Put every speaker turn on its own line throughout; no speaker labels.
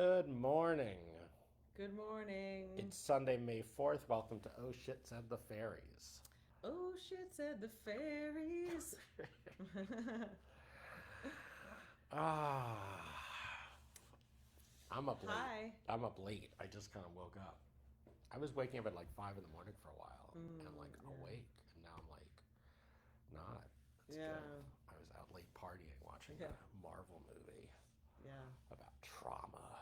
Good morning.
Good morning.
It's Sunday, May 4th. Welcome to Oh Shit Said the Fairies.
Oh shit, said the fairies.
Ah, I'm up late.
Hi.
I'm up late. I just kind of woke up. I was waking up at like 5 in the morning for a while and like
Yeah.
awake. And now I'm like, not. It's good.
Yeah.
I was out late partying watching
Yeah.
a Marvel movie
Yeah.
about trauma.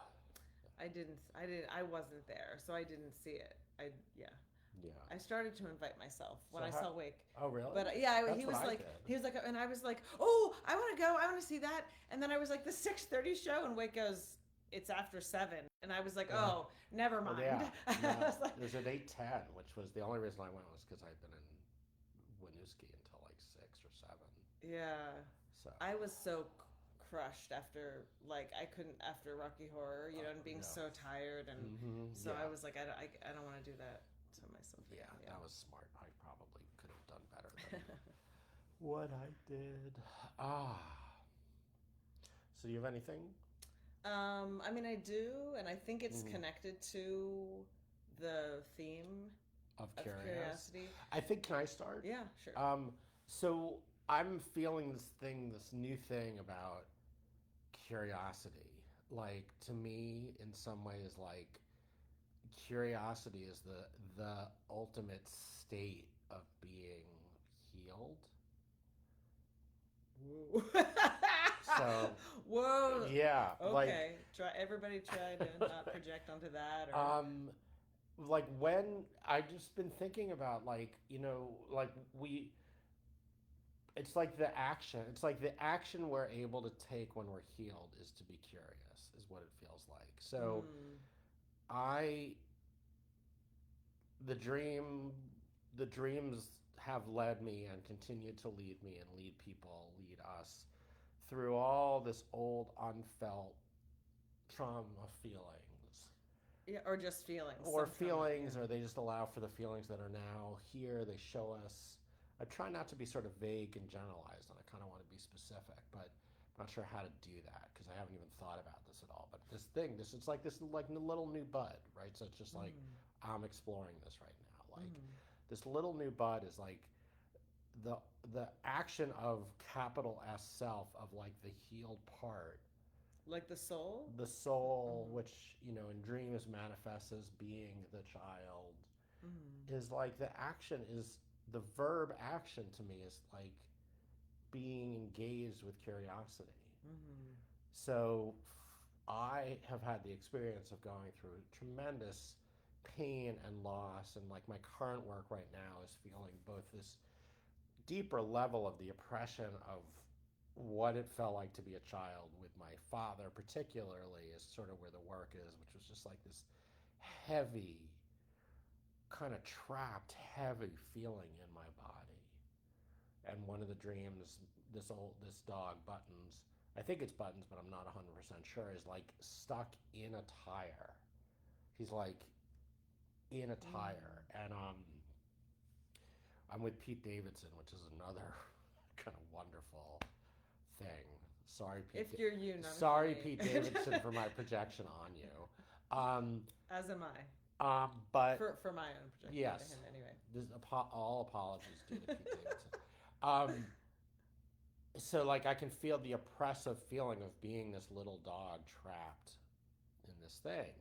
I wasn't there, so I didn't see it. Yeah.
Yeah.
I started to invite myself when
So
I
how?
saw Wake.
Oh, really?
But yeah,
That's what I
he
did.
was like, and I was like, oh, I want to go, I want to see that. And then I was like, the 6:30 show, and Wake goes, it's after 7, and I was like,
Uh,
oh, never
Well,
mind.
yeah,
I
no,
was like,
there's an 8:10, which was the only reason I went was because I'd been in Winooski until like 6 or 7.
yeah,
So,
I was so crushed after I couldn't after Rocky Horror, and being
yeah,
so tired, and so I
yeah,
was like, I don't want to do that to myself
yeah,
again. Yeah.
that was smart. I probably could have done better than what I did. Ah, so you have anything
I mean, I do, and I think it's connected to the theme
of
of
curious?
curiosity.
I think, can I start?
Yeah, sure.
So I'm feeling this new thing about curiosity. Like to me, in some ways, like curiosity is the ultimate state of being healed.
Whoa.
So
Whoa.
yeah,
Okay. Try to not project onto that or.
um like when I've just been thinking about like, like we it's like the action we're able to take when we're healed is to be curious is what it feels like. So
Mm,
I the dream the dreams have led me and continue to lead me and lead people, lead us through all this old unfelt trauma feelings
yeah, or just feelings,
or
some trauma.
feelings,
Yeah.
or they just allow for the feelings that are now here. They show us. I try not to be sort of vague and generalized, and I kind of want to be specific, but I'm not sure how to do that because I haven't even thought about this at all. But this it's like this like little new bud, right? So it's just like
Mm,
I'm exploring this right now. Like
mm.
this little new bud is like the action of capital S self of like the healed part,
Like the soul.
the soul,
Mm,
which in dreams manifests as being the child,
mm,
is like the action is the verb action to me is like being engaged with curiosity.
mm,
So I have had the experience of going through tremendous pain and loss, and like my current work right now is feeling both this deeper level of the oppression of what it felt like to be a child with my father, particularly, is sort of where the work is, which was just like this heavy, kind of trapped, heavy feeling in my body. And one of the dreams, this dog Buttons, I think it's Buttons, but I'm not 100% sure, is like stuck in a tire. He's like in a tire,
mm.
and I'm with Pete Davidson, which is another kind of wonderful thing. Sorry,
If you're you, not if you're
Sorry,
me.
Pete Davidson, for my projection on you. Um,
As am I.
but
For my own projection onto
yes,
him anyway.
all apologies due to Pete Davidson. Um, so, like, I can feel the oppressive feeling of being this little dog trapped in this thing.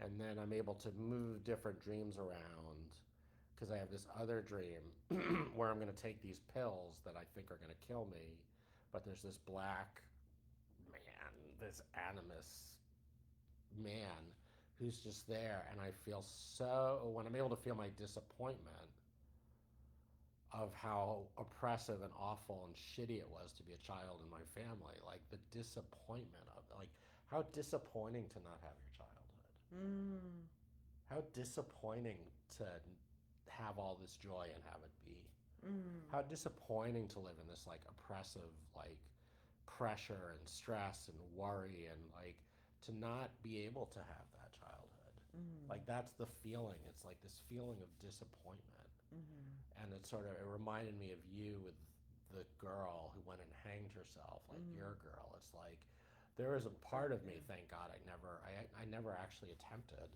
And then I'm able to move different dreams around because I have this other dream where I'm going to take these pills that I think are going to kill me, but there's this black man, this animus man who's just there, and I feel so when I'm able to feel my disappointment of how oppressive and awful and shitty it was to be a child in my family, like the disappointment of like how disappointing to not have your childhood,
Mm,
how disappointing to have all this joy and have it be,
mm,
how disappointing to live in this like oppressive like pressure and stress and worry and like to not be able to have that childhood.
mm,
Like that's the feeling. It's like this feeling of disappointment.
mm,
And it reminded me of you with the girl who went and hanged herself, like
mm.
your girl. It's like there is a
Oh
part of me,
yeah.
thank God I I never actually attempted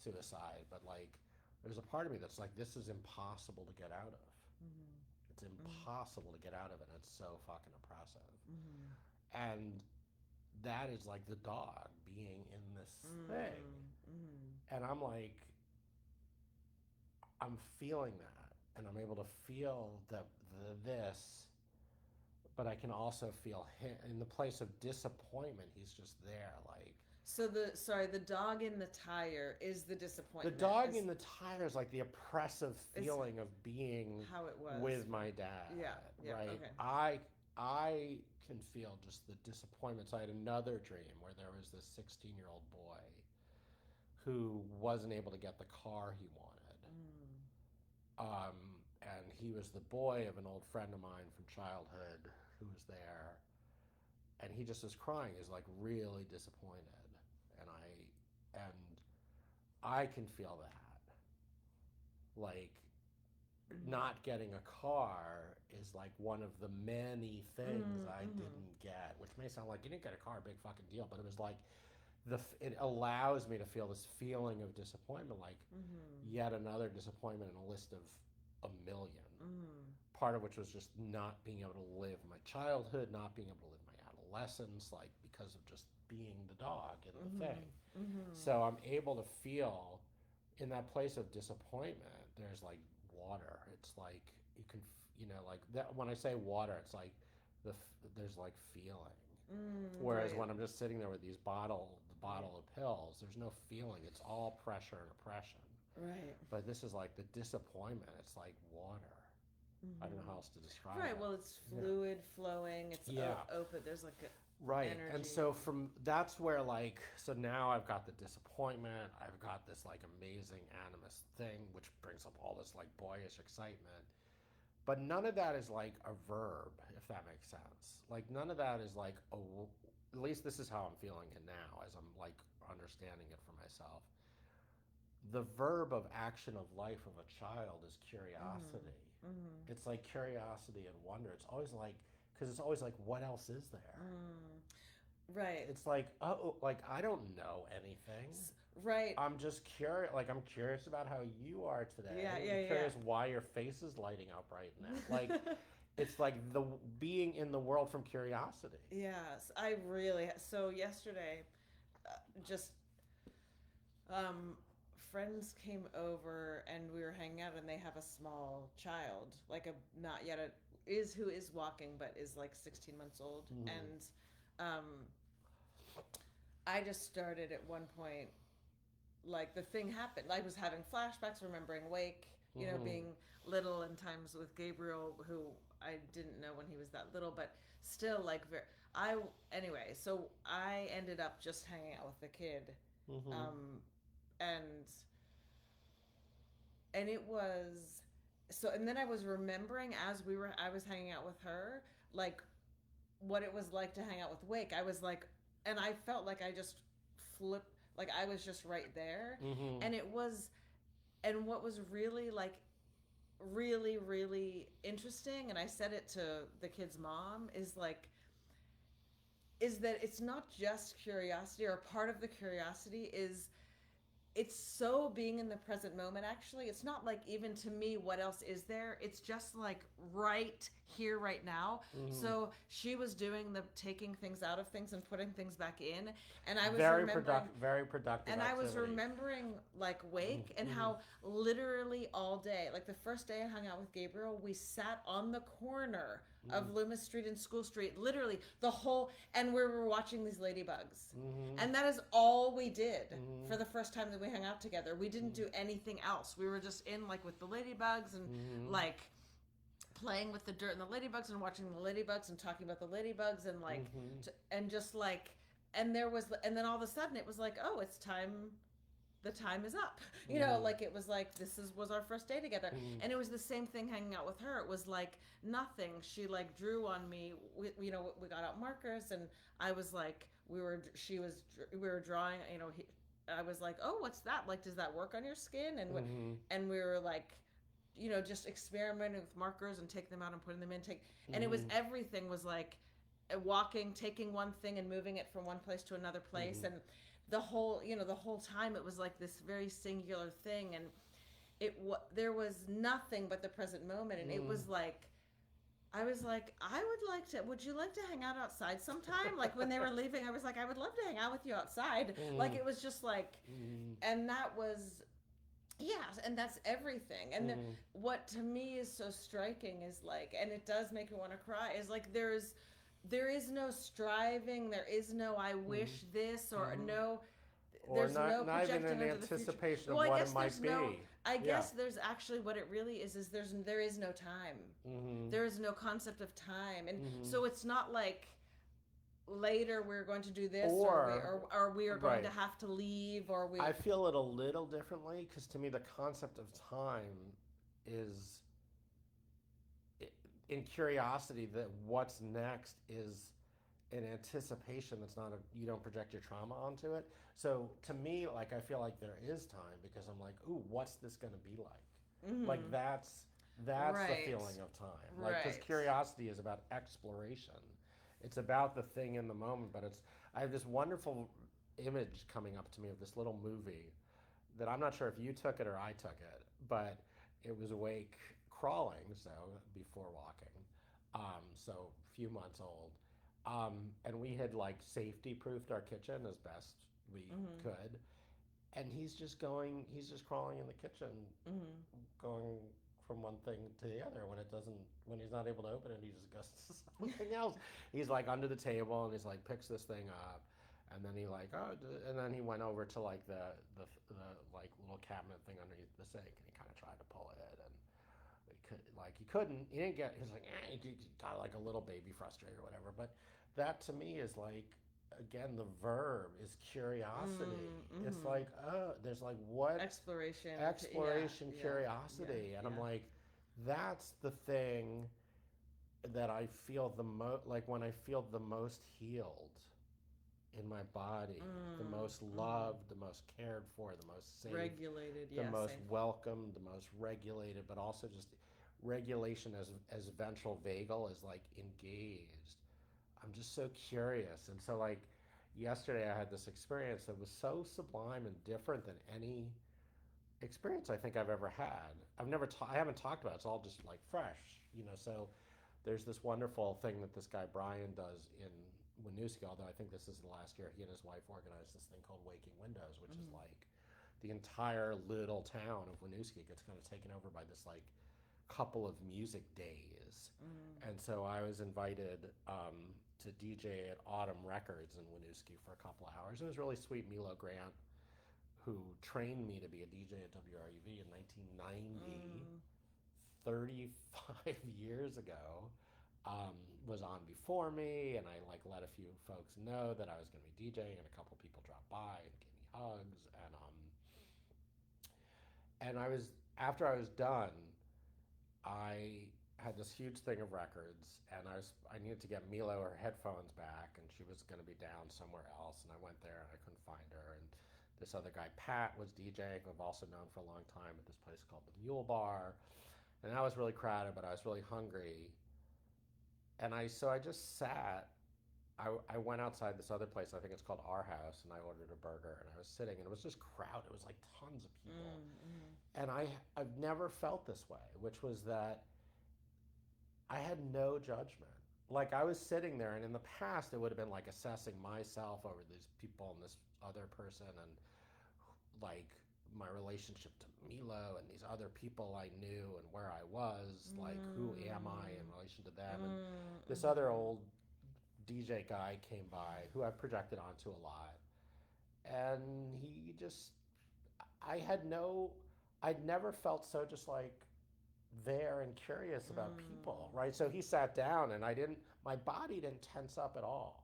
suicide, but like there's a part of me that's like, this is impossible to get out of.
Mm-hmm.
It's impossible to get out of it. And it's so fucking oppressive.
Mm-hmm.
And that is like the dog being in this thing.
Mm-hmm.
And I'm like, I'm feeling that. And I'm able to feel this, but I can also feel him in the place of disappointment. He's just there, like.
So the dog in the tire is the disappointment.
The dog in the tire is like the oppressive feeling of being
how it was
with my dad.
Yeah,
right.
Okay.
I can feel just the disappointment. So I had another dream where there was this 16-year-old boy who wasn't able to get the car he wanted. And he was the boy of an old friend of mine from childhood who was there, and he just was crying. He's like really disappointed, and I can feel that. Like, not getting a car is like one of the many things I didn't get, which may sound like you didn't get a car, big fucking deal, but it was like it allows me to feel this feeling of disappointment, like yet another disappointment in a list of a million. Part of which was just not being able to live my childhood, not being able to live my adolescence, like because of just being the dog in the thing. So I'm able to feel in that place of disappointment, there's like water. It's like you can, like that. When I say water, it's like there's like feeling. Whereas when I'm just sitting there with the bottle of pills, there's no feeling. It's all pressure and oppression.
Right.
But this is like the disappointment. It's like water. I don't know how else to describe it.
Right. Well, it's fluid flowing. It's open. There's like a energy.
And so that's where so now I've got the disappointment. I've got this like amazing animus thing, which brings up all this like boyish excitement. But none of that is like a verb, if that makes sense. Like none of that is like at least this is how I'm feeling it now, as I'm like understanding it for myself. The verb of action of life of a child is curiosity. It's like curiosity and wonder. It's always like, because it's always like, what else is there?
Right.
It's like, oh, like I don't know anything.
Right.
I'm just curious. Like I'm curious about how you are today.
I'm
curious why your face is lighting up right now. Like it's like the being in the world from curiosity.
Yes, so yesterday, just friends came over and we were hanging out, and they have a small child, like who is walking but is like 16 months old. And I just started at one point, like the thing happened. I was having flashbacks, remembering Wake, being little, and times with Gabriel, who I didn't know when he was that little, but still like anyway, so I ended up just hanging out with the kid. And it was so, and then I was remembering as I was hanging out with her, like what it was like to hang out with Wake. I was like, and I felt like I just flipped, like I was just right there. And what was really like really, really interesting, and I said it to the kid's mom, is that it's not just curiosity, or part of the curiosity is it's so being in the present moment. Actually, it's not like, even to me, what else is there? It's just like right here, right now. So she was doing the taking things out of things and putting things back in, and I was
very productive.
And
activity.
I was remembering like Wake and how literally all day, like the first day I hung out with Gabriel, we sat on the corner of Loomis Street and School Street, literally the whole, and we were watching these ladybugs. And that is all we did for the first time that we hung out together. We didn't do anything else. We were just in like with the ladybugs and like playing with the dirt and the ladybugs and watching the ladybugs and talking about the ladybugs and like and just like, and then all of a sudden it was like, oh, it's time, the time is up, like it was like was our first day together. And it was the same thing hanging out with her. It was like nothing. She like drew on me. We got out markers, and I was like, we were drawing. I was like, oh, what's that? Like, does that work on your skin? And and we were like, just experimenting with markers and taking them out and putting them in. And it was, everything was like walking, taking one thing and moving it from one place to another place. And the whole time it was like this very singular thing, and there was nothing but the present moment, and it was like I was like, would you like to hang out outside sometime? Like when they were leaving, I was like, I would love to hang out with you outside. Like it was just like, and that was, yeah, and that's everything. And what to me is so striking is like, and it does make me want to cry, is like there is no striving, there is no I wish this, or no,
or
there's no
not even
projecting
an
into the future.
anticipation of
Well, I
what
guess
it might
there's
be.
no. I guess there's actually what it really is there is no time. There is no concept of time, and so it's not like later we're going to do this, or we are going to have to leave, or we.
I feel it a little differently, because to me the concept of time is in curiosity, that what's next is an anticipation that's not you don't project your trauma onto it. So to me, like, I feel like there is time, because I'm like, ooh, what's this going to be like? Like that's
Right.
the feeling of time. Like, because curiosity is about exploration. It's about the thing in the moment, but I have this wonderful image coming up to me of this little movie that I'm not sure if you took it or I took it, but it was awake crawling, so before walking, so a few months old. And we had like safety proofed our kitchen as best we could. And he's just crawling in the kitchen, going from one thing to the other. When he's not able to open it, he just goes to something else. He's like under the table, and he's like picks this thing up, and then and then he went over to like the like little cabinet thing underneath the sink, and he kind of tried to pull it, and he couldn't. He didn't get. He's like, he got like a little baby frustrated or whatever. But that to me is like, again, the verb is curiosity. It's like, there's like what
exploration,
curiosity, and I'm like, that's the thing that I feel the most, like when I feel the most healed in my body, the most loved, the most cared for, the most safe,
regulated,
the most welcomed, the most regulated, but also just regulation as ventral vagal is like engaged. I'm just so curious. And so like yesterday I had this experience that was so sublime and different than any experience I think I've ever had. I haven't talked about it. It's all just like fresh, so there's this wonderful thing that this guy Brian does in Winooski, although I think this is the last year. He and his wife organized this thing called Waking Windows, which is like the entire little town of Winooski gets kind of taken over by this like couple of music days. And so I was invited to DJ at Autumn Records in Winooski for a couple of hours. It was really sweet. Milo Grant, who trained me to be a DJ at WRUV in 1990, 35 years ago, was on before me, and I like let a few folks know that I was going to be DJing, and a couple people dropped by and gave me hugs, and after I was done, I had this huge thing of records, and I needed to get Milo her headphones back, and she was going to be down somewhere else, and I went there and I couldn't find her, and this other guy Pat was DJing, who I've also known for a long time at this place called the Mule Bar, and that was really crowded, but I was really hungry, and I just sat. I went outside this other place, I think it's called Our House, and I ordered a burger, and I was sitting, and it was just crowded. It was like tons of people. And I've never felt this way, which was that I had no judgment. Like, I was sitting there, and in the past, it would have been like assessing myself over these people and this other person, and like my relationship to Milo and these other people I knew and where I was, like who am I in relation to them. And this other old DJ guy came by who I've projected onto a lot, and I'd never felt so just like there and curious about people, right? So he sat down, and my body didn't tense up at all.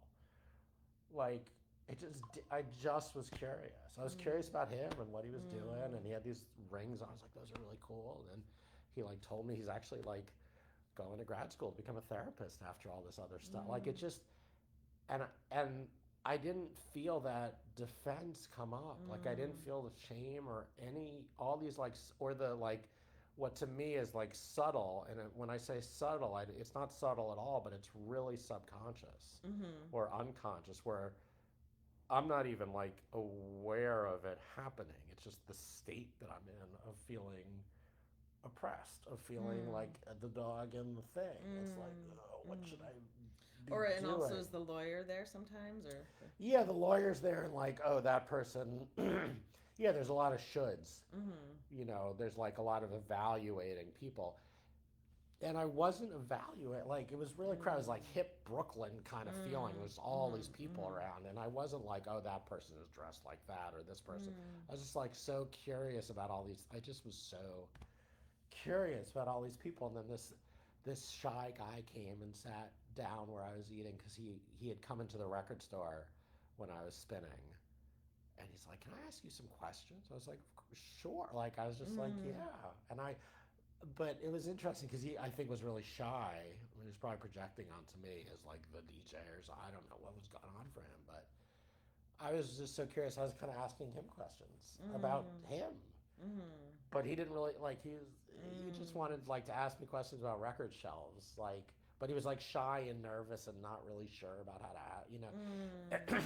Like, I just was curious. I was curious about him and what he was doing, and he had these rings on. I was like, those are really cool. And then he like told me he's actually like going to grad school to become a therapist after all this other stuff. Like, it just, and I didn't feel that defense come up. Like, I didn't feel the shame or all these like, or the like, what to me is like subtle. And when I say subtle, it's not subtle at all, but it's really subconscious or unconscious, where I'm not even like aware of it happening. It's just the state that I'm in of feeling oppressed, of feeling
Mm.
like the dog in the thing. It's like,
Mm.
oh, what should
Mm.
I be
Or and also
doing?
is the lawyer there sometimes or
Yeah, the lawyer's there and like, oh, that person. Yeah, there's a lot of shoulds.
mm-hmm.
There's like a lot of evaluating people. And I wasn't evaluating, like, it was really crowded. It was like
Mm.
hip Brooklyn kind of feeling.
Mm.
There's all these
Mm.
people
Mm.
around. And I wasn't like, oh, that person is dressed like that or this person.
Mm.
I was just like so curious about all these. I just was so curious about all these people. And then this shy guy came and sat down where I was eating because he had come into the record store when I was spinning. And he's like, "Can I ask you some questions?" I was like, "Sure." Like I was just like,
Mm.
"Yeah." But it was interesting because he, I think, was really shy. He was probably projecting onto me as like the DJ or so. I don't know what was going on for him, but I was just so curious. I was kind of asking him questions about
Mm.
him,
Mm.
but he didn't really like. He just
Mm.
wanted like to ask me questions about record shelves, like. But he was like shy and nervous and not really sure about how
Mm.
to.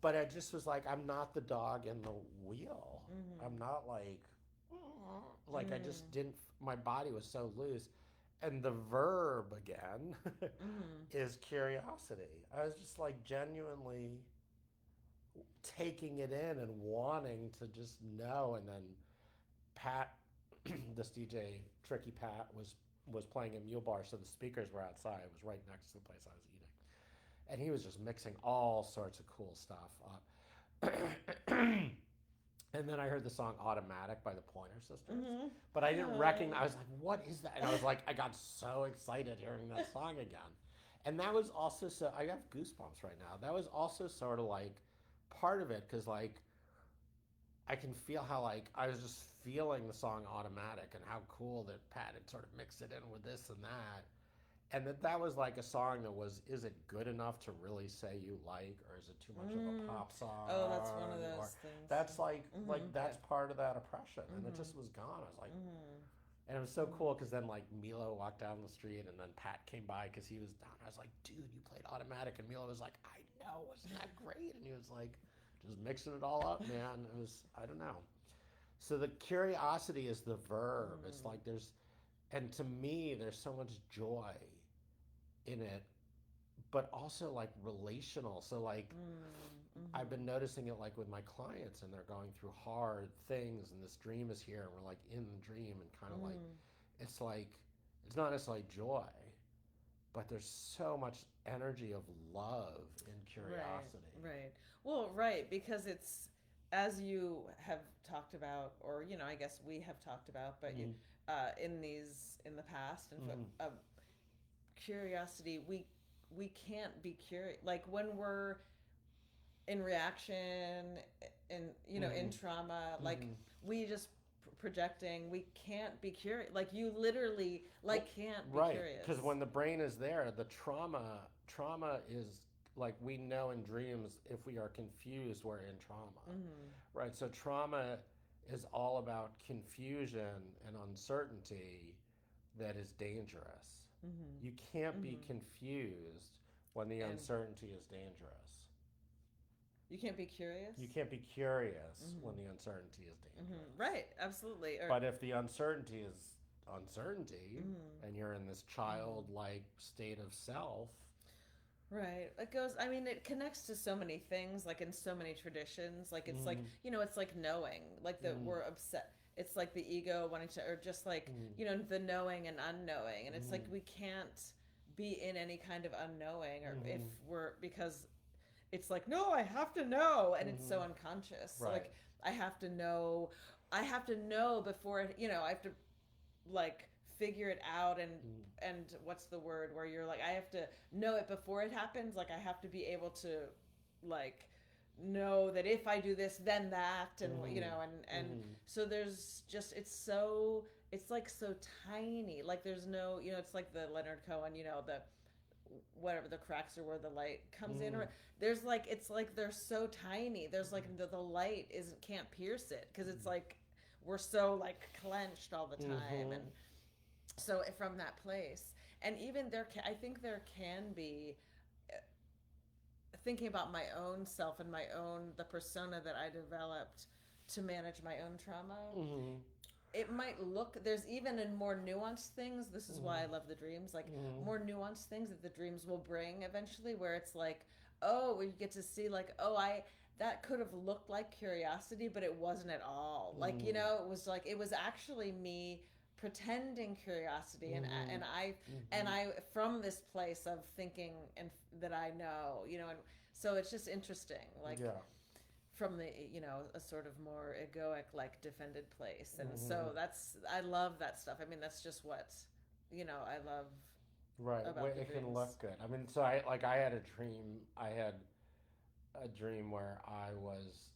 But I just was like, I'm not the dog in the wheel.
Mm.
I'm not like I
Mm.
just didn't. My body was so loose, and the verb again
Mm.
is curiosity. I was just like genuinely taking it in and wanting to just know. And then Pat, this DJ, Tricky Pat, was playing a mule bar, so the speakers were outside. It was right next to the place I was eating, and he was just mixing all sorts of cool stuff up. And then I heard the song Automatic by the Pointer Sisters.
Mm.
But I didn't
Oh.
recognize, I was like, what is that? And I was like, I got so excited hearing that song again. And that was also so, I have goosebumps right now. That was also sort of like part of it because, like, I can feel how, like, I was just feeling the song Automatic and how cool that Pat had sort of mixed it in with this and that. And that was like a song that was, is it good enough to really say you like, or is it too much of a
Mm.
pop song?
Oh, that's one of
Or
those things.
that's like
Mm-hmm.
that's part of that oppression, and it
Mm-hmm.
just was gone. I was like,
Mm-hmm.
and it was so cool because then like Milo walked down the street, and then Pat came by because he was down. I was like, dude, you played Automatic, and Milo was like, I know, wasn't that great? And he was like, just mixing it all up, man. It was, I don't know. So the curiosity is the verb. It's
Mm-hmm.
like there's, and to me, there's so much joy in it, but also like relational. So like I've been
Mm-hmm.
noticing it like with my clients, and they're going through hard things, and this dream is here, and we're like in the dream, and kind of like
Mm-hmm.
it's like it's not necessarily joy, but there's so much energy of love and
Right,
curiosity.
right. Well, right, because it's as you have talked about, or I guess we have talked about, but
Mm-hmm.
in the past, and
Mm-hmm.
curiosity, we can't be curious like when we're in reaction, in
Mm-hmm.
in trauma, like
Mm-hmm.
we just projecting. We can't be curious. Like you literally
Well,
like can't be
right,
curious.
because when the brain is there, the trauma is like we know in dreams if we are confused, we're in trauma,
Mm-hmm.
right? So trauma is all about confusion and uncertainty that is dangerous.
Mm-hmm.
You can't be
Mm-hmm.
confused when the
And
uncertainty is dangerous.
you can't be curious.
You can't be curious
Mm-hmm.
when the uncertainty is
Mm-hmm.
dangerous.
Right, absolutely. Or
But if the uncertainty is uncertainty
mm-hmm.
and you're in this
Mm-hmm.
childlike state of self,
Right. It goes, I mean, it connects to so many things, like in so many traditions. Like, it's like,
mm,
it's like knowing, like that
mm,
we're upset. It's like the ego wanting to, or just like,
mm,
the knowing and unknowing. And it's like
mm,
we can't be in any kind of unknowing, or if
mm,
because it's like, no, I have to know. And it's so
mm,
unconscious. So,
right.
like, I have to know, before, I have to like figure it out,
Mm,
and what's the word where you're like I have to know it before it happens, like I have to be able to like know that if I do this then that, and
mm,
and
mm,
so there's just it's like so tiny, like there's no, it's like the Leonard Cohen, the whatever, the cracks are where the light comes in,
mm,
or there's like it's like they're so tiny, there's like the light isn't can't pierce it because it's like we're so like clenched all the time.
mm,
And so from that place, and even I think there can be thinking about my own self and the persona that I developed to manage my own trauma,
Mm-hmm.
it might look, there's even in more nuanced things, this is why I love the dreams, like
Mm-hmm.
more nuanced things that the dreams will bring eventually, where it's like, oh, you get to see like, oh, I that could have looked like curiosity, but it wasn't at all. Like,
Mm-hmm.
it was like, it was actually me pretending curiosity,
Mm-hmm.
and I and
Mm-hmm.
I from this place of thinking and that I know, and so it's just interesting, like
Yeah.
from the a sort of more egoic, like defended place. And
Mm-hmm.
so I love that stuff. I mean, that's just what I love
Right.
about the
It can
dreams.
look good. I mean, so I had a dream. I had a dream where I was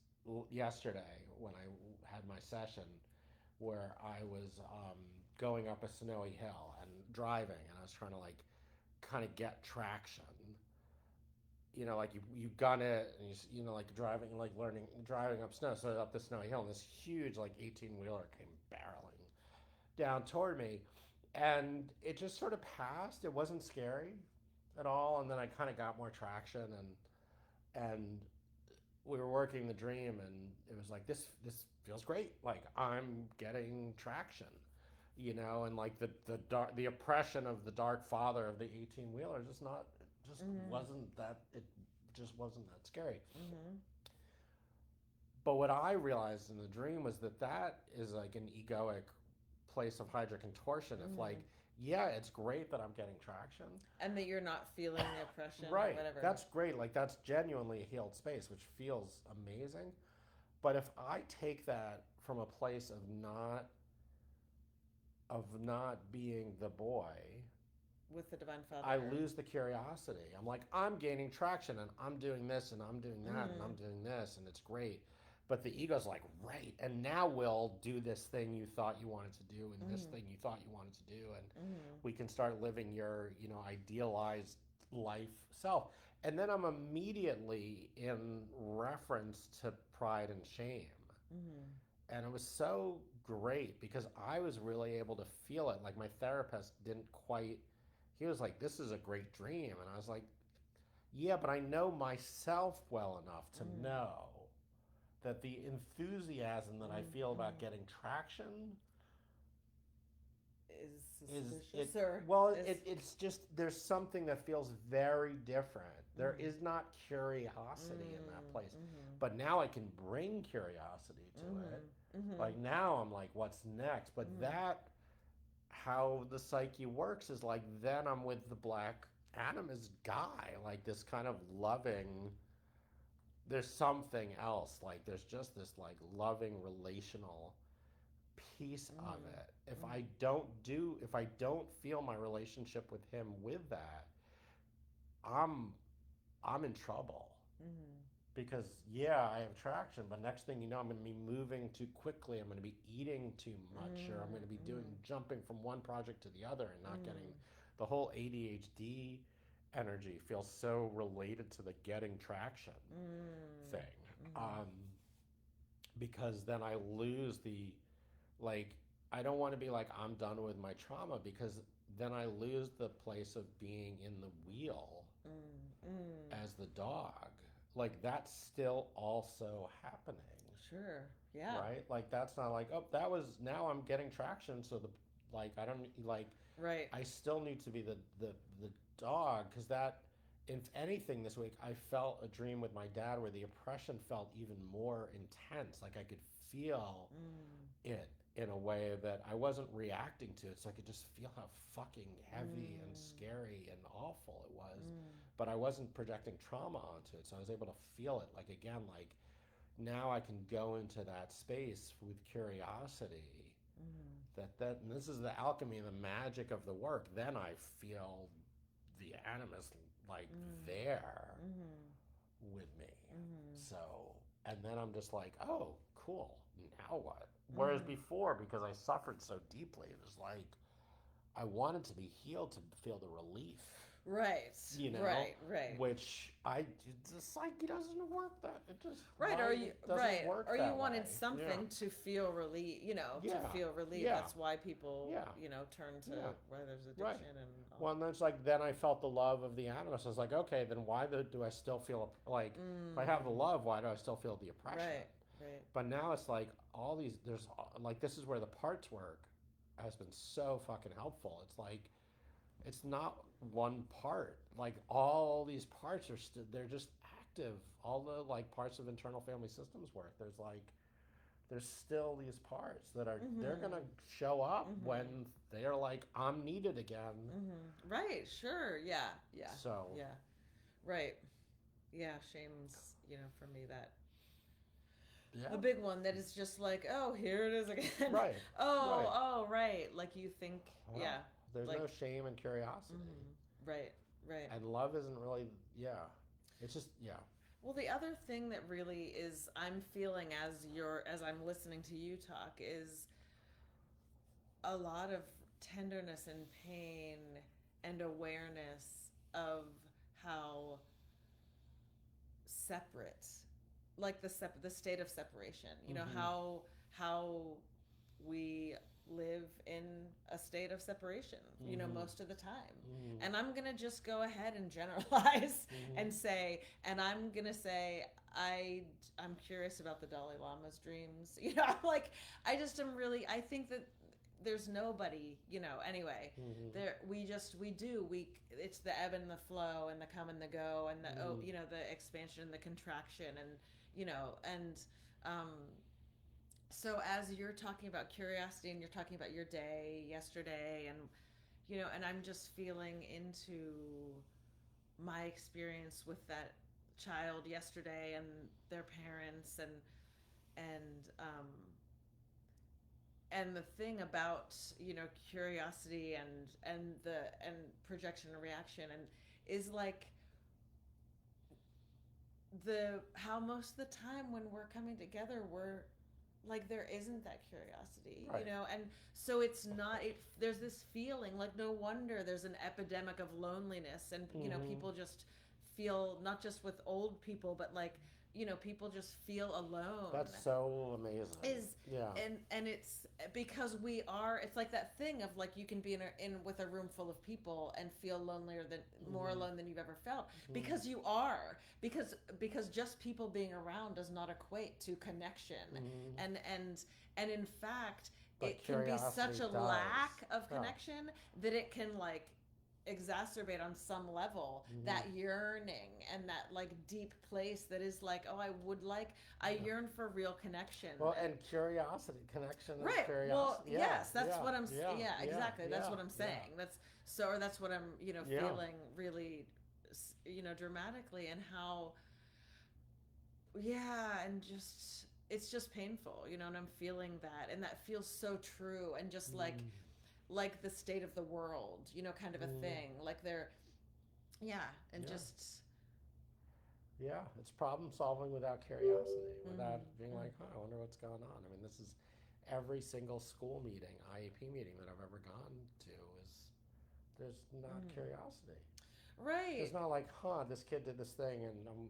yesterday when I had my session where I was going up a snowy hill and driving, and I was trying to like kind of get traction. Like you gun it, and like driving, like learning driving up snow, so up the snowy hill, and this huge like 18-wheeler came barreling down toward me, and it just sort of passed. It wasn't scary at all, and then I kind of got more traction, and we were working the dream, and it was like this feels great. Like I'm getting traction, and like the oppression of the dark father of the 18-wheeler just
Mm-hmm.
wasn't that it just wasn't that scary.
Mm-hmm.
But what I realized in the dream was that is like an egoic place of hydrocontortion. If
Mm-hmm.
like, yeah, it's great that I'm getting traction.
And that you're not feeling the oppression or
Right.
whatever.
That's great. Like that's genuinely a healed space, which feels amazing. But if I take that from a place of not being the boy,
With the divine
I
father.
lose the curiosity. I'm like, I'm gaining traction and I'm doing this and I'm doing that and
Mm-hmm.
I'm doing this and it's great. But the ego's like, right, and now we'll do this thing you thought you wanted to do and this
Mm-hmm.
thing you thought you wanted to do, and
Mm-hmm.
we can start living your, idealized life self. And then I'm immediately in reference to pride and shame.
Mm-hmm.
And it was so great because I was really able to feel it. Like my therapist didn't quite, he was like, this is a great dream. And I was like, yeah, but I know myself well enough to
Mm-hmm.
know that the enthusiasm that I feel about
Mm-hmm.
getting traction
Is
is it
suspicious or
well
is
it's just there's something that feels very different. There
mm-hmm.
is not curiosity in that place,
Mm-hmm.
but now I can bring curiosity to it.
Mm-hmm. Mm-hmm.
Like now I'm like, what's next? But
Mm-hmm.
that how the psyche works is like then I'm with the black animist guy, like this kind of loving, there's something else, like there's just this like loving relational piece of
Mm-hmm.
it. If
Mm-hmm.
I don't feel my relationship with him with that, I'm I'm in trouble.
Mm-hmm.
Because yeah, I have traction, but next thing you know, I'm going to be moving too quickly. I'm going to be eating too much, or I'm going to be doing
Mm-hmm.
jumping from one project to the other and not getting
Mm-hmm.
the whole ADHD energy feels so related to the getting traction thing.
Mm-hmm.
Um, because then I lose the like I don't want to be like I'm done with my trauma because then I lose the place of being in the wheel
Mm-hmm.
as the dog. Like that's still also happening,
Sure. Yeah.
right? Like that's not like, oh, that was now I'm getting traction, so the like I don't like
Right.
I still need to be the dog because that if anything this week I felt a dream with my dad where the oppression felt even more intense. Like I could feel
Mm.
it in a way that I wasn't reacting to it. So I could just feel how fucking heavy and
Mm.
scary and awful it was.
Mm.
But I wasn't projecting trauma onto it. So I was able to feel it. Like again, like now I can go into that space with curiosity.
Mm.
That and this is the alchemy and the magic of the work. Then I feel the animus like
Mm.
there
Mm.
with me.
Mm.
So, and then I'm just like, oh, cool. Now what? Whereas
Mm.
before, because I suffered so deeply, it was like I wanted to be healed to feel the relief.
Right.
You know,
Right.
which the psyche doesn't work that. It just
Right,
mind doesn't work
or
that
you wanted
way.
something to feel relief, to
Yeah,
feel relief.
yeah,
That's why people,
yeah,
turn to
yeah.
where there's
Right.
addiction and all.
Well, and then it's like then I felt the love of the animus. I was like, okay, then why do I still feel like if I have the love, why do I still feel the oppression?
Right, right.
But now it's like all these there's like this is where the parts work has been so fucking helpful. It's like it's not one part. Like all these parts are they're just active. All the like parts of internal family systems work. There's still these parts that are they're gonna show up when they're like I'm needed again.
Right, sure, yeah, yeah,
So
yeah, right, yeah. Shame's, for me that
yeah,
a big one that is just like, oh, here it is again.
right, right.
Oh, right. Like you think,
Well,
yeah.
there's
like,
no shame and curiosity,
right, right.
and love isn't really It's just
Well, the other thing that really is I'm feeling as I'm listening to you talk is a lot of tenderness and pain and awareness of how separate, like the state of separation. How we live in a state of separation, most of the time. And I'm going to just go ahead and generalize and say, I'm curious about the Dalai Lama's dreams. I think that there's nobody, anyway, it's the ebb and the flow and the come and the go and the expansion and the contraction so as you're talking about curiosity and you're talking about your day yesterday and and I'm just feeling into my experience with that child yesterday and their parents and the thing about curiosity and projection and reaction and is like how most of the time when we're coming together we're like there isn't that curiosity,
right.
And so it's not there's this feeling like no wonder there's an epidemic of loneliness and people just feel not just with old people but like people just feel alone.
That's so amazing.
And it's because it's like that thing of like you can be in with a room full of people and feel more alone than you've ever felt because you are because just people being around does not equate to connection and in fact
but
it can be such a lack of connection that it can like exacerbate on some level that yearning and that like deep place that is like I yearn for real connection.
Well, and curiosity, connection, and
right?
curiosity.
Well, yes, that's what I'm. Yeah, exactly. That's what I'm saying. That's what I'm. Feeling really, dramatically and how. Yeah, and just it's just painful, and I'm feeling that, and that feels so true, and just like the state of the world, kind of a thing. Like
it's problem solving without curiosity, without being like, I wonder what's going on. I mean, this is every single school meeting, IEP meeting that I've ever gone to there's not curiosity.
Right.
It's not like, this kid did this thing and I'm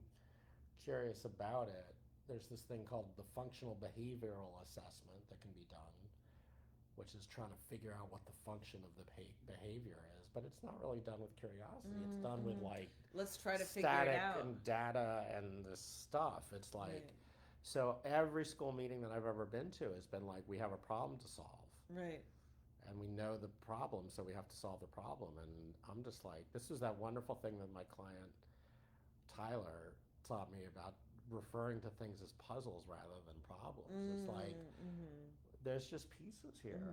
curious about it. There's this thing called the functional behavioral assessment that can be done, which is trying to figure out what the function of the behavior is, but it's not really done with curiosity. It's done with like
let's try to figure it out
and data and this stuff. It's like so every school meeting that I've ever been to has been like we have a problem to solve,
right?
And we know the problem, so we have to solve the problem. And I'm just like, this is that wonderful thing that my client Tyler taught me about referring to things as puzzles rather than problems. It's like there's just pieces here.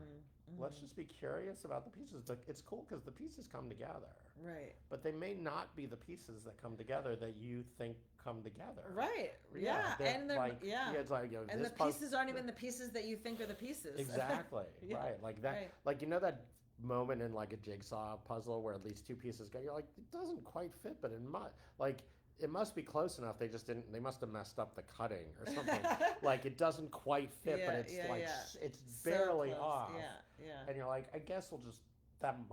Let's just be curious about the pieces. It's cool because the pieces come together.
Right.
But they may not be the pieces that come together that you think come together.
Right. Yeah. And
like, it's like,
and the pieces aren't even the pieces that you think are the pieces.
Exactly. Right. Like that. Right. Like that moment in like a jigsaw puzzle where at least two pieces go. You're like, it doesn't quite fit, but it must be close enough. They must have messed up the cutting or something. Like it doesn't quite fit, but it's it's barely off.
Yeah.
And you're like, I guess we'll just something's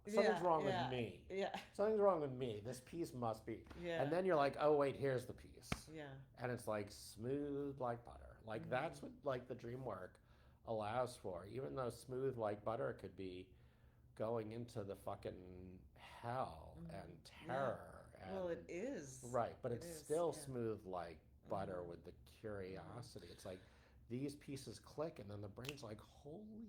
Yeah,
wrong with
yeah,
me.
yeah,
Something's wrong with me. This piece must be.
yeah,
And then you're like, oh wait, here's the piece,
yeah.
and it's like smooth like butter. Like that's what like the dream work allows for. Even though smooth like butter could be going into the fucking hell and
Yeah.
terror
Well,
and
it is.
right, but
It
it's
is,
still
yeah.
smooth like butter with the curiosity. It's like these pieces click, and then the brain's like, holy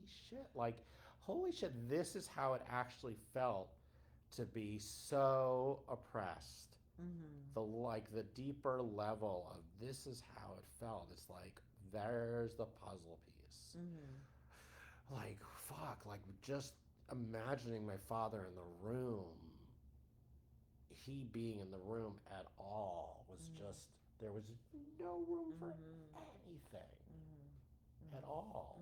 shit, this is how it actually felt to be so oppressed. The deeper level of this is how it felt. It's like there's the puzzle piece. Like fuck, like just imagining my father in the room, he being in the room at all was just, there was no room for anything at all.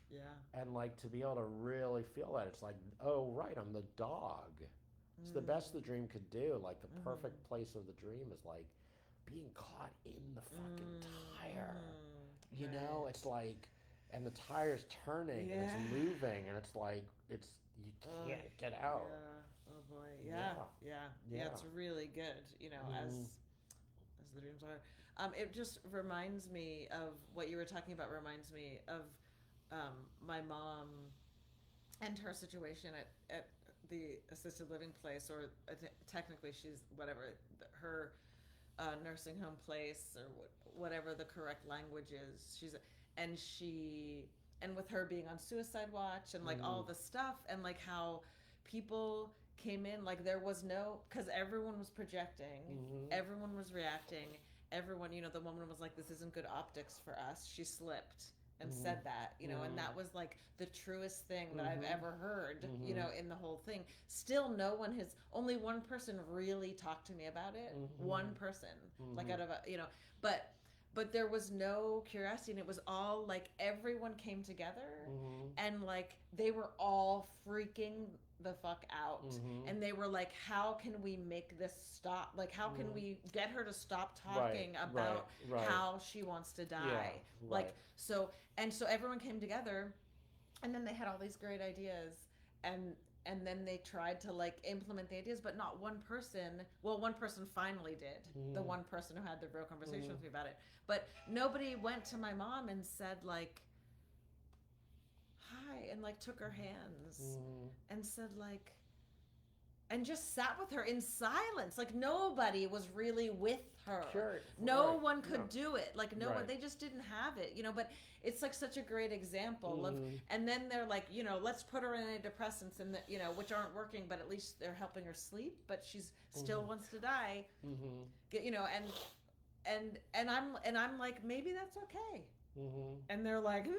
Yeah.
And like to be able to really feel that, it's like, oh right, I'm the dog. It's the best the dream could do. Like the perfect place of the dream is like being caught in the fucking tire. You know, it's like, and the tire's turning and it's moving and it's like, it's, you can't get out.
Yeah. Oh boy. Yeah. It's really good. You know, as the dreams are. It just reminds me of what you were talking about. Reminds me of my mom and her situation at the assisted living place, or technically she's whatever her nursing home place, or whatever the correct language is. And with her being on suicide watch and like all the stuff, and like how people came in, like there was no, because everyone was projecting, everyone was reacting, everyone, you know, the woman was like, this isn't good optics for us, she slipped and said that, you know, and that was like the truest thing that I've ever heard, you know, in the whole thing. Still, only one person really talked to me about it. One person, like out of you know, but there was no curiosity, and it was all like everyone came together, and like they were all freaking the fuck out, and they were like, how can we make this stop, like how can we get her to stop talking about how she wants to die, like so everyone came together, and then they had all these great ideas, and then they tried to like implement the ideas, but not one person, well, one person finally did, the one person who had the real conversation with me about it, but nobody went to my mom and said like, hi, and like took her hands and said like, and just sat with her in silence. Like nobody was really with her.
Sure.
No one could do it. Like no one, they just didn't have it, you know, but it's like such a great example of, and then they're like, you know, let's put her in antidepressants, and you know, which aren't working, but at least they're helping her sleep, but she's still wants to die. You know, and I'm like, maybe that's okay. And they're like, no,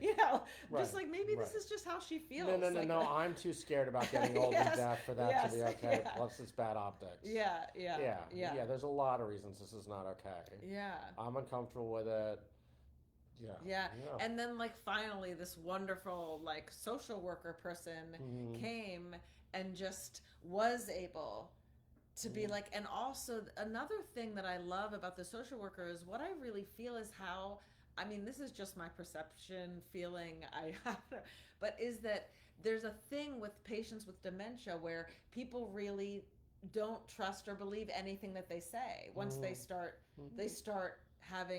you know, just like maybe this is just how she feels.
No, I'm too scared about getting old and deaf for that to be okay. Plus, it's bad optics. Yeah. There's a lot of reasons this is not okay.
Yeah,
I'm uncomfortable with it. Yeah.
And then like finally, this wonderful like social worker person came and just was able to be like, and also another thing that I love about the social worker is what I really feel is how, I mean, this is just my perception, feeling I have, but is that there's a thing with patients with dementia where people really don't trust or believe anything that they say once they start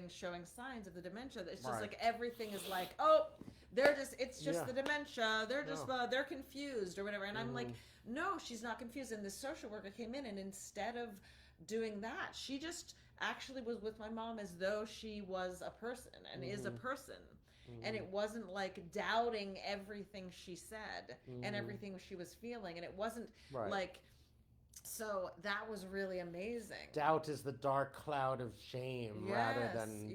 showing signs of the dementia. It's just like everything is like, oh, it's just the dementia, they're just they're confused or whatever, and I'm like, no, she's not confused. And this social worker came in, and instead of doing that, she just actually was with my mom as though she was a person and is a person, and it wasn't like doubting everything she said and everything she was feeling, and it wasn't like, so that was really amazing.
Doubt is the dark cloud of shame rather than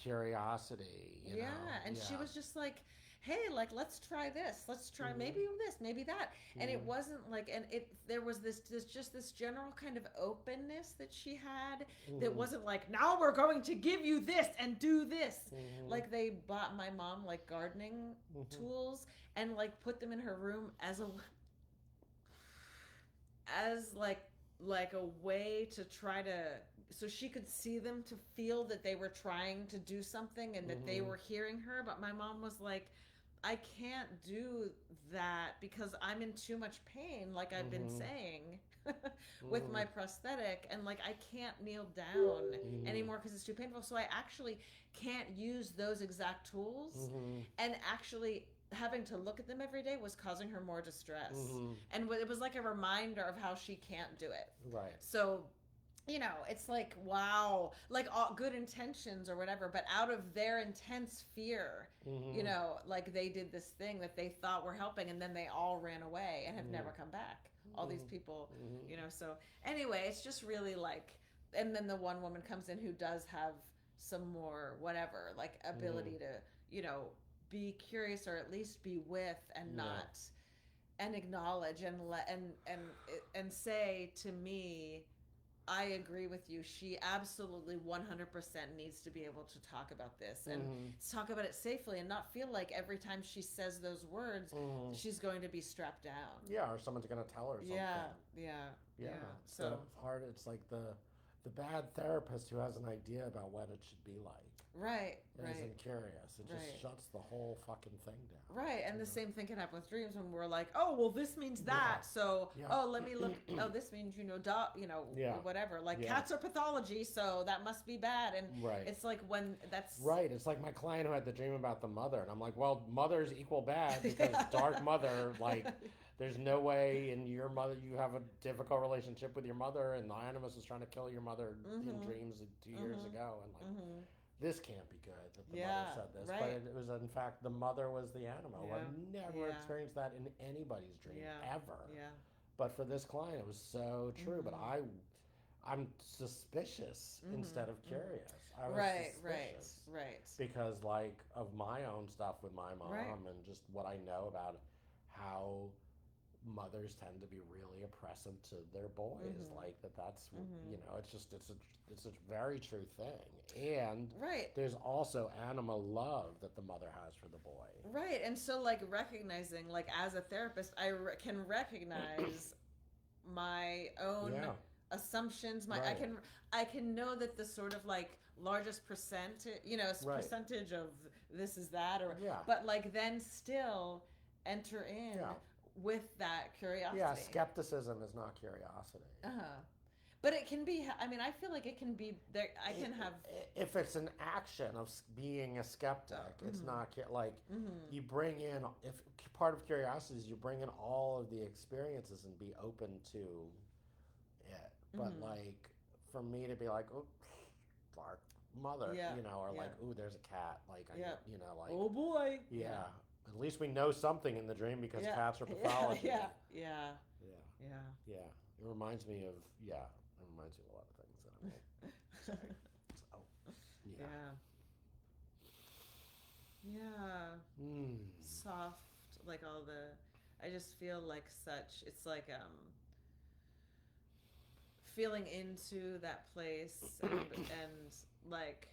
curiosity. You know? And
she was just like, hey, like, let's try this. Let's try maybe this, maybe that. And it wasn't like, and there was this general kind of openness that she had that wasn't like, now we're going to give you this and do this. Like they bought my mom like gardening tools and like put them in her room as like a way to try to, so she could see them, to feel that they were trying to do something and that they were hearing her. But my mom was like, I can't do that because I'm in too much pain, like I've been
Mm-hmm.
saying, with
Mm-hmm.
my prosthetic, and like I can't kneel down
Mm-hmm.
anymore because it's too painful. So I actually can't use those exact tools,
Mm-hmm.
and actually having to look at them every day was causing her more distress.
Mm-hmm.
And it was like a reminder of how she can't do it.
Right.
So it's like, wow, like all good intentions or whatever, but out of their intense fear,
Mm-hmm.
like they did this thing that they thought were helping, and then they all ran away and have
Mm-hmm.
never come back. All these people,
Mm-hmm.
so anyway, it's just really like, and then the one woman comes in who does have some more, whatever, like
Mm-hmm.
ability to, be curious, or at least be with, and
Yeah.
not, and acknowledge, and let, and say to me, I agree with you. She absolutely 100% needs to be able to talk about this, and
Mm-hmm.
talk about it safely, and not feel like every time she says those words,
Mm-hmm.
she's going to be strapped down.
Yeah, or someone's gonna tell her something.
Yeah, yeah,
Yeah.
yeah.
It's the
So,
hard. It's like the bad therapist who has an idea about what it should be like.
right,
It
right,
isn't curious. It just
right.
shuts the whole fucking thing down.
Right, and
you
the
know?
same thing can happen with dreams when we're like, oh, well, this means that.
Yeah.
So,
Yeah.
oh, let me look. Oh, this means
Yeah.
whatever. Like
Yeah.
cats are pathology, so that must be bad. And
Right.
it's like when that's
Right. It's like my client who had the dream about the mother, and I'm like, well, mother's equal bad because
Yeah.
dark mother, like, there's no way in your mother you have a difficult relationship with your mother, and the animus is trying to kill your mother in dreams 2 years ago, and like,
Mm-hmm.
this can't be good that the
Yeah,
mother said this, but
right.
it was in fact the mother was the animal.
Yeah.
I've never
Yeah.
experienced that in anybody's dream
Yeah.
ever.
Yeah.
But for this client, it was so true. But
Mhm.
I'm suspicious instead of curious. I was
Right,
suspicious
right.
because, like, of my own stuff with my mom
Right.
and just what I know about how mothers tend to be really oppressive to their boys. Like that's it's a very true thing. And
Right.
there's also animal love that the mother has for the boy.
Right. And so, like, recognizing, like, as a therapist, I can recognize my own
Yeah.
assumptions.
Right.
I can know that the sort of like largest
Right.
percentage of this is that, or
Yeah.
but like then still enter in
Yeah.
with that curiosity.
Yeah, skepticism is not curiosity.
Uh-huh. But it can be. I mean, I feel like it can be there. I can have.
If it's an action of being a skeptic, it's not like you bring in. If part of curiosity is you bring in all of the experiences and be open to it. But like for me to be like, oh, dark mother,
Yeah,
or
yeah.
like, ooh, there's a cat, like
Yeah.
like,
Oh boy.
yeah. At least we know something in the dream because
Yeah.
cats are pathology.
Yeah. Yeah.
Yeah.
Yeah.
Yeah. It reminds me of It reminds me of a lot of things that I won't say. So, yeah.
Yeah. Soft, like all the. I just feel like it's like feeling into that place, and like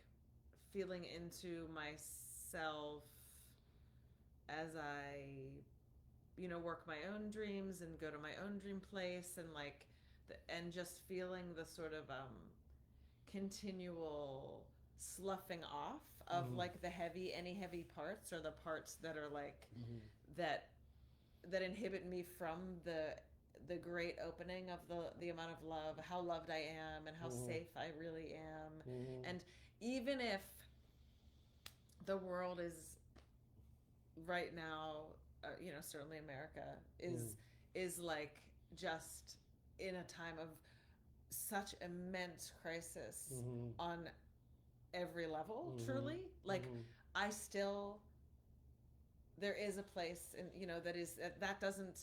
feeling into myself as I work my own dreams and go to my own dream place, and like and just feeling the sort of continual sloughing off of like any heavy parts, or the parts that are like that inhibit me from the great opening of the amount of love, how loved I am, and how safe I really am. And even if the world is right now, certainly America is like just in a time of such immense crisis on every level, truly. Like I still, there is a place, and that doesn't,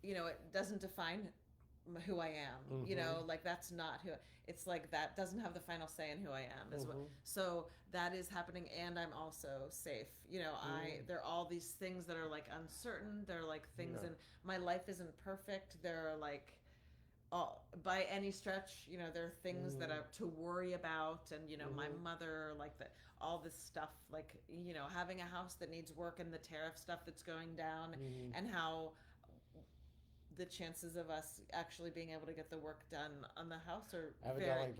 it doesn't define who I am. Like that's not who. It's like that doesn't have the final say in who I am. So that is happening, and I'm also safe. There are all these things that are like uncertain. There are like things, and my life isn't perfect. There are like, by any stretch, there are things that are to worry about, and my mother, like all this stuff, like having a house that needs work, and the tariff stuff that's going down, and how the chances of us actually being able to get the work done on the house are
evidently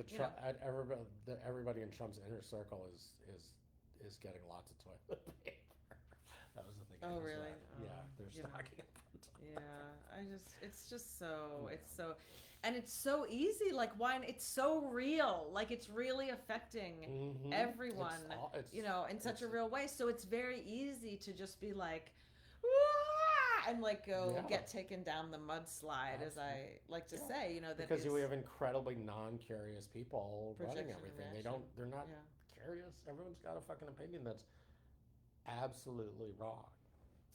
everybody in Trump's inner circle is getting lots of toilet paper. That was the thing.
Oh,
I just
really?
read. Yeah, they're
you know.
stocking up on time.
Yeah, it's just so, it's so, and it's so easy. Like, why? It's so real. Like, it's really affecting
Mm-hmm.
everyone, in such a real way. So it's very easy to just be like, "Wah!" and like go get taken down the mudslide, as I like to say. That
because we have incredibly non-curious people running everything. They're not curious. Everyone's got a fucking opinion that's absolutely wrong.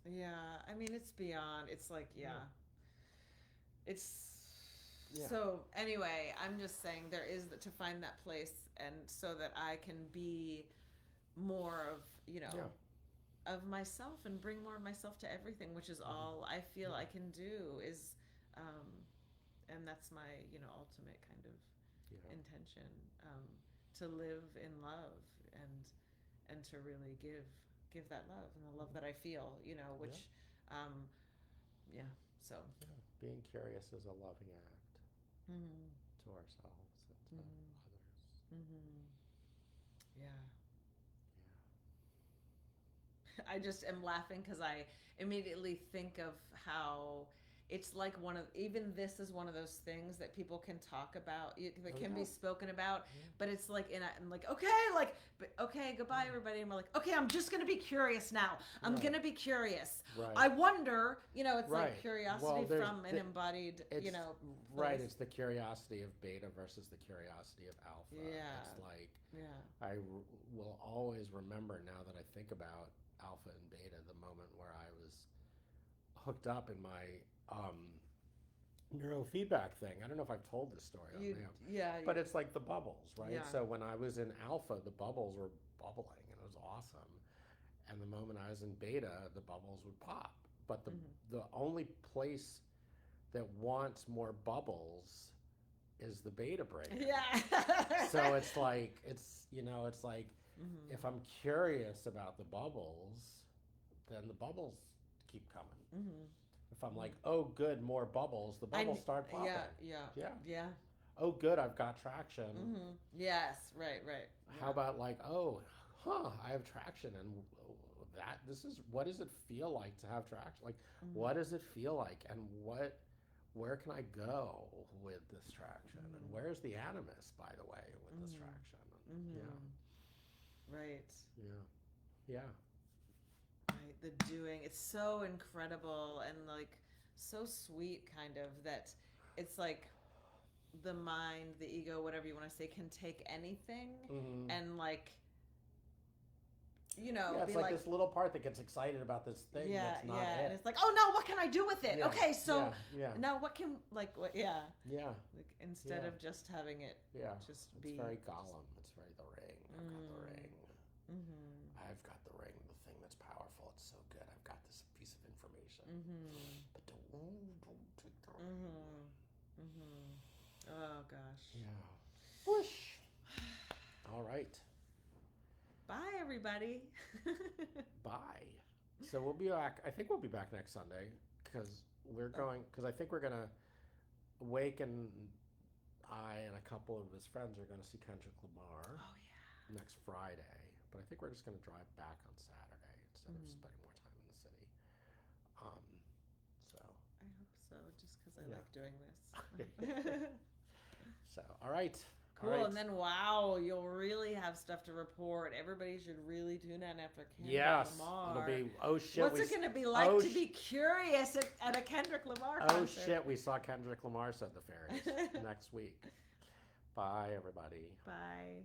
Yeah, I mean, it's beyond. It's like, it's so. Anyway, I'm just saying there is to find that place, and so that I can be more of of myself and bring more of myself to everything, which is all I feel I can do is, and that's my ultimate kind of intention, to live in love and to really give that love and the love that I feel, which, so.
Yeah. Being curious is a loving act
Mm-hmm.
to ourselves and to others.
Mm-hmm. Yeah. I just am laughing because I immediately think of how it's like even this is one of those things that people can talk about, that can be spoken about, but it's like, I'm like, okay, goodbye everybody. And we're like, okay, I'm just going to be curious now. I'm going to be curious.
Right.
I wonder, it's like curiosity from an embodied,
Right.
place.
It's the curiosity of beta versus the curiosity of alpha.
Yeah.
It's like, I will always remember now that I think about alpha and beta, the moment where I was hooked up in my neurofeedback thing. I don't know if I've told this story on there. But it's like the bubbles, right?
Yeah.
So when I was in alpha, the bubbles were bubbling and it was awesome. And the moment I was in beta, the bubbles would pop. But the only place that wants more bubbles is the beta brain.
Yeah.
So it's like if I'm curious about the bubbles, then the bubbles keep coming. If I'm like, oh, good, more bubbles, the bubbles start popping.
Yeah.
Oh, good, I've got traction.
Yes, right.
How about like, I have traction, and what does it feel like to have traction? Like, what does it feel like, and where can I go with this traction, and where's the animus, by the way, with this traction?
Right.
Yeah.
Right, the doing, it's so incredible and like so sweet, kind of, that it's like the mind, the ego, whatever you want to say, can take anything and like
it's like this little part that gets excited about this thing that's not it.
And it's like, oh no, what can I do with it? Okay, so now what can, like, what like, instead of just having it just be.
It's very Gollum. It's very the ring. I've got the ring. I've got the ring, the thing that's powerful. It's so good. I've got this piece of information. But don't take the ring.
Oh gosh.
Yeah. Whoosh. All right.
Bye, everybody.
Bye. So we'll be back. I think we'll be back next Sunday because I think we're gonna Wake and I and a couple of his friends are gonna see Kendrick Lamar.
Oh yeah.
Next Friday. But I think we're just gonna drive back on Saturday instead of spending more time in the city. So.
I hope so, just because I like doing this.
So, all right.
Cool,
all right.
And then you'll really have stuff to report. Everybody should really tune in after Kendrick Lamar.
It'll be, shit.
What's it going to be like to be curious at a Kendrick Lamar concert?
Oh shit, we saw Kendrick Lamar, said the Fairies, next week. Bye, everybody.
Bye.